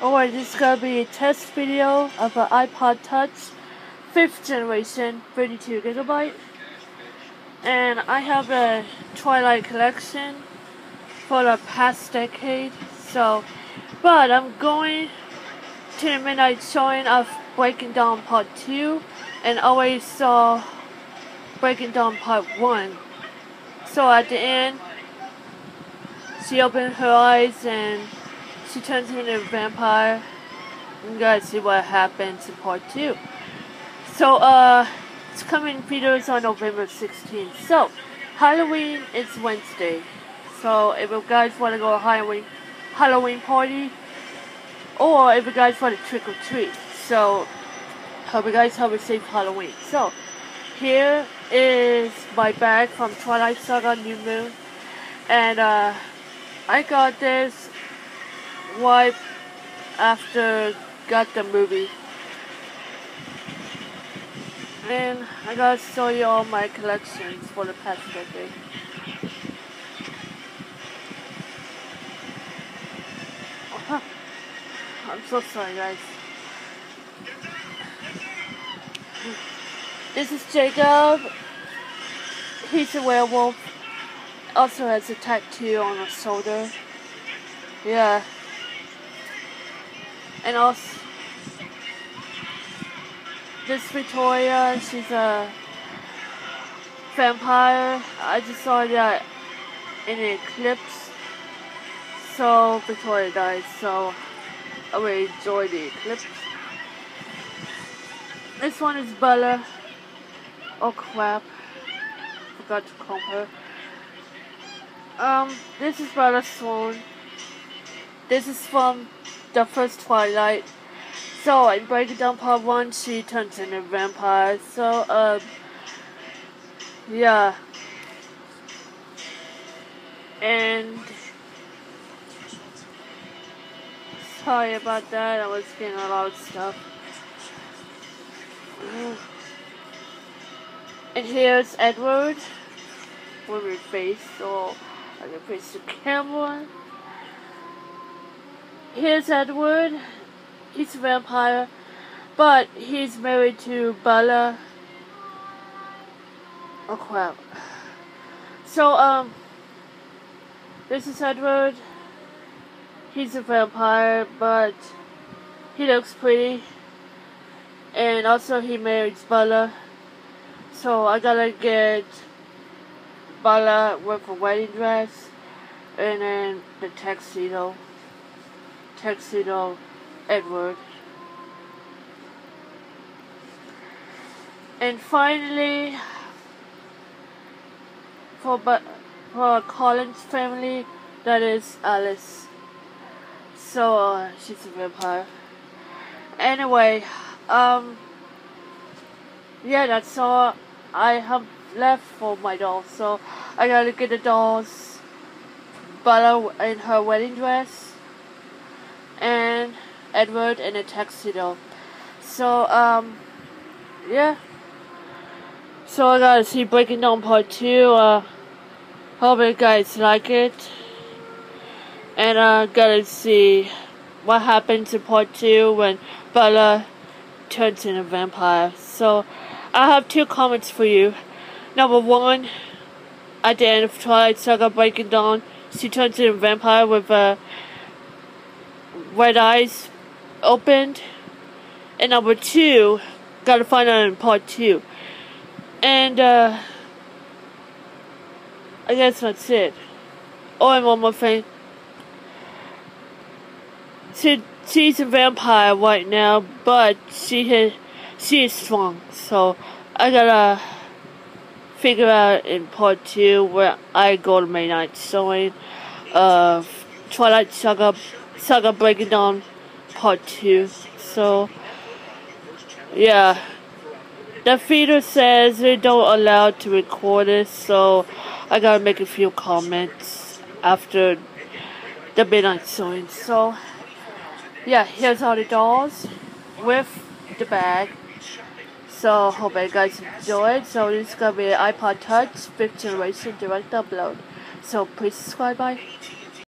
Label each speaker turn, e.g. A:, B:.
A: Alright, this is gonna be a test video of an iPod Touch 5th generation 32GB. And I have a Twilight Collection for the past decade. But I'm going to the midnight showing of Breaking Dawn Part 2 and always saw Breaking Dawn Part 1. So at the end, she opened her eyes and she turns into a vampire. You guys see what happens in Part 2. So, it's coming in theaters on November 16th. So, Halloween is Wednesday. So, if you guys want to go to a Halloween party, or if you guys want to trick or treat. So, hope you guys have a safe Halloween. So, here is my bag from Twilight Saga New Moon. And, I got this right after got the movie. And I gotta show you all my collections for the past decade. I'm so sorry, guys. This is Jacob. He's a werewolf. Also has a tattoo on his shoulder. Yeah. And also, this Victoria, she's a vampire. I just saw that in an eclipse. So Victoria died, so I really enjoyed the eclipse. This one is Bella. Oh crap. Forgot to comb her. This is Bella Swan. This is from the first Twilight. So in Breaking Dawn Part 1, she turns into a vampire. So, yeah. And sorry about that, I was getting a lot of stuff. And here's Edward with her face, so I can face the camera. Here's Edward. He's a vampire, but he's married to Bella. Oh crap. So, this is Edward. He's a vampire, but he looks pretty. And also he marries Bella. So I gotta get Bella with a wedding dress and then the tuxedo Edward. And finally, for Colin's family, that is Alice. So she's a vampire. Anyway, yeah, that's all I have left for my dolls. So I gotta get the dolls, Bella in her wedding dress, and Edward in a tuxedo. So, yeah. So I gotta see Breaking Dawn Part 2. Hope you guys like it. And gotta see what happens in Part 2 when Bella turns into a vampire. So, I have 2 comments for you. Number 1, at the end of Twilight Saga Breaking Dawn, she turns into a vampire with red eyes opened. And number 2, gotta find out in Part 2. And I guess that's it. Oh, and one more thing. She's a vampire right now, but she is strong. So I gotta figure out in Part 2 where I go to midnight showing of Twilight Saga Breaking Dawn Part 2. So yeah, the theater says they don't allow to record it, so I gotta make a few comments after the midnight showing. So yeah, here's all the dolls with the bag. So hope you guys enjoyed. So this is gonna be an iPod Touch 5th generation direct upload. So please subscribe. Bye.